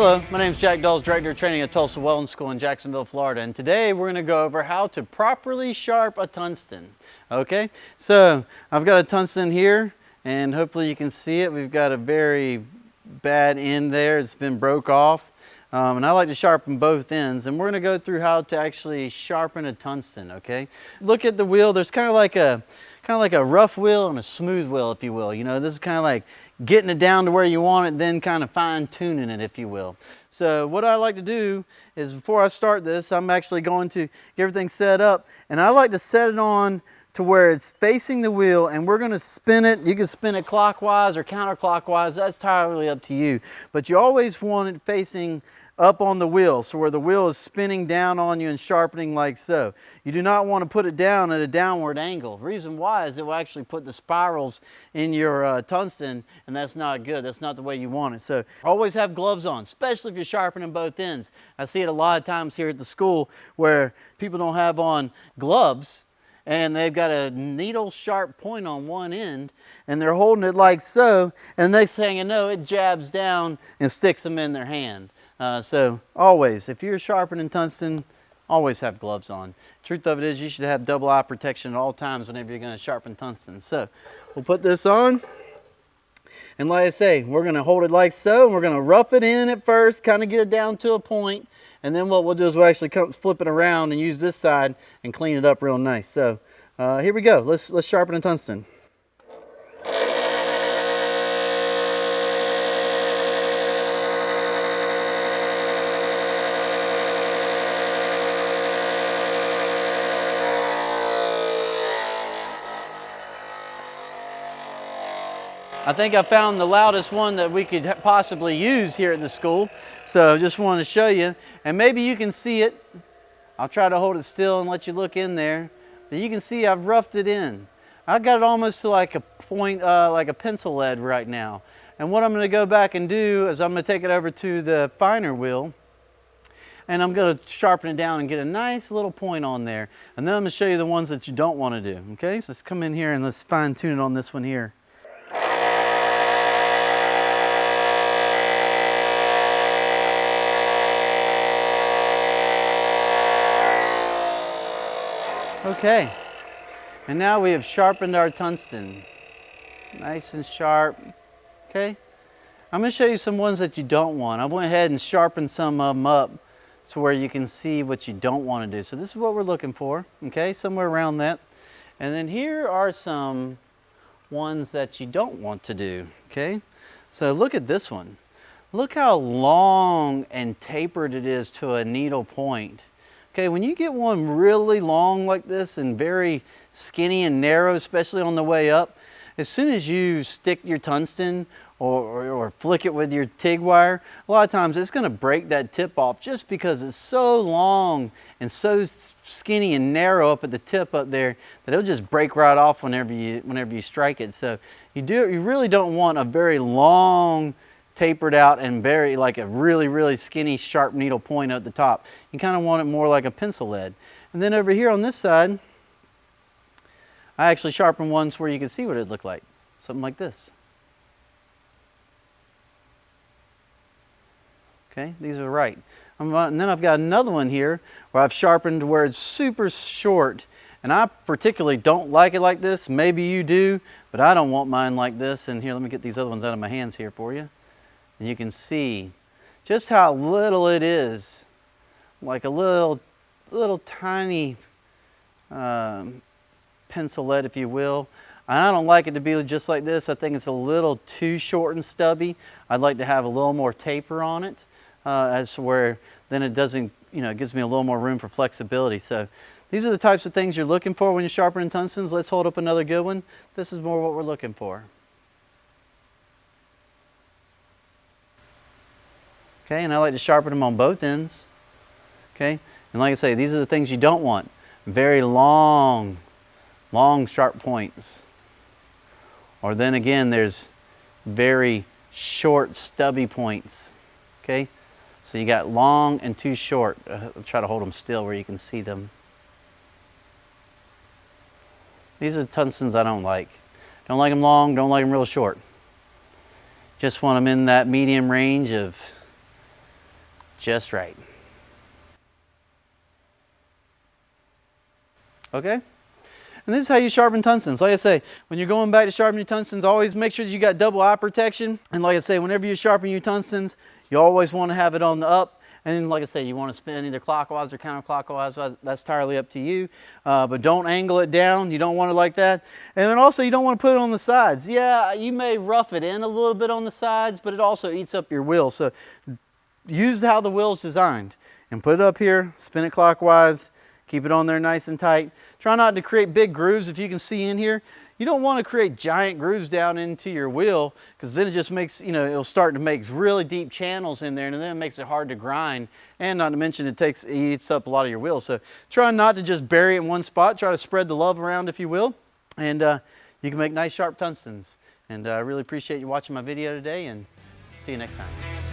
Hello, my name is Jack Dawes, Director of Training at Tulsa Welding School in Jacksonville, Florida, and today we're going to go over how to properly sharpen a tungsten. Okay, so I've got a tungsten here, and hopefully you can see it. We've got a very bad end there. It's been broke off, and I like to sharpen both ends, and we're going to go through how to actually sharpen a tungsten. Okay, look at the wheel. There's kind of like a rough wheel and a smooth wheel, if you will. You know, this is kind of like getting it down to where you want it, then kind of fine-tuning it, if you will. So what I like to do is, before I start this, I'm actually going to get everything set up, and I like to set it on to where it's facing the wheel, and we're going to spin it. You can spin it clockwise or counterclockwise. That's entirely up to you. But you always want it facing up on the wheel, so where the wheel is spinning down on you and sharpening like so. You do not want to put it down at a downward angle. The reason why is it will actually put the spirals in your tungsten, and that's not good. That's not the way you want it. So always have gloves on, especially if you're sharpening both ends. I see it a lot of times here at the school where people don't have on gloves, and they've got a needle sharp point on one end, and they're holding it like so, and next thing you know, it jabs down and sticks them in their hand. So always, if you're sharpening tungsten, always have gloves on. Truth of it is, you should have double eye protection at all times whenever you're going to sharpen tungsten. So we'll put this on, and like I say, we're going to hold it like so, and we're going to rough it in at first, kind of get it down to a point, and then what we'll do is we'll actually flip it around and use this side and clean it up real nice. So here we go. Let's sharpen a tungsten. I think I found the loudest one that we could possibly use here at the school. So I just wanted to show you, and maybe you can see it. I'll try to hold it still and let you look in there. But you can see I've roughed it in. I've got it almost to like a point, like a pencil lead right now. And what I'm going to go back and do is I'm going to take it over to the finer wheel, and I'm going to sharpen it down and get a nice little point on there. And then I'm going to show you the ones that you don't want to do. Okay, so let's come in here and let's fine tune it on this one here. Okay, and now we have sharpened our tungsten. Nice and sharp. Okay, I'm going to show you some ones that you don't want. I went ahead and sharpened some of them up to where you can see what you don't want to do. So this is what we're looking for, okay, somewhere around that. And then here are some ones that you don't want to do, okay? So look at this one. Look how long and tapered it is to a needle point. Okay, when you get one really long like this and very skinny and narrow, especially on the way up, as soon as you stick your tungsten or flick it with your TIG wire, a lot of times it's going to break that tip off just because it's so long and so skinny and narrow up at the tip up there that it'll just break right off whenever you strike it. So you really don't want a very long, tapered out and very like a really skinny sharp needle point at the top. You kind of want it more like a pencil lead. And then over here on this side, I actually sharpened ones where you can see what it looked like. Something like this. Okay, these are right. And then I've got another one here where I've sharpened where it's super short. And I particularly don't like it like this. Maybe you do, but I don't want mine like this. And here, let me get these other ones out of my hands here for you. And you can see just how little it is, like a little tiny pencil lead, if you will. And I don't like it to be just like this. I think it's a little too short and stubby. I'd like to have a little more taper on it, as to where then it doesn't, you know, it gives me a little more room for flexibility. So these are the types of things you're looking for when you're sharpening tungstens. Let's hold up another good one. This is more what we're looking for. Okay, and I like to sharpen them on both ends. Okay, and like I say, these are the things you don't want. Very long sharp points. Or then again, there's very short stubby points. Okay, so you got long and too short. I'll try to hold them still where you can see them. These are tungstens I don't like. Don't like them long, don't like them real short. Just want them in that medium range of just right. Okay? And this is how you sharpen tungstens. Like I say, when you're going back to sharpen your tungstens, always make sure that you got double eye protection. And like I say, whenever you sharpen your tungstens, you always want to have it on the up. And then, like I say, you want to spin either clockwise or counterclockwise. That's entirely up to you. But don't angle it down. You don't want it like that. And then also, you don't want to put it on the sides. Yeah, you may rough it in a little bit on the sides, but it also eats up your wheel. So use how the wheel's designed. And put it up here, spin it clockwise, keep it on there nice and tight. Try not to create big grooves. If you can see in here, you don't want to create giant grooves down into your wheel, because then it just makes, you know, it'll start to make really deep channels in there, and then it makes it hard to grind. And not to mention it eats up a lot of your wheel. So try not to just bury it in one spot. Try to spread the love around, if you will. And you can make nice sharp tungstens. And I really appreciate you watching my video today, and see you next time.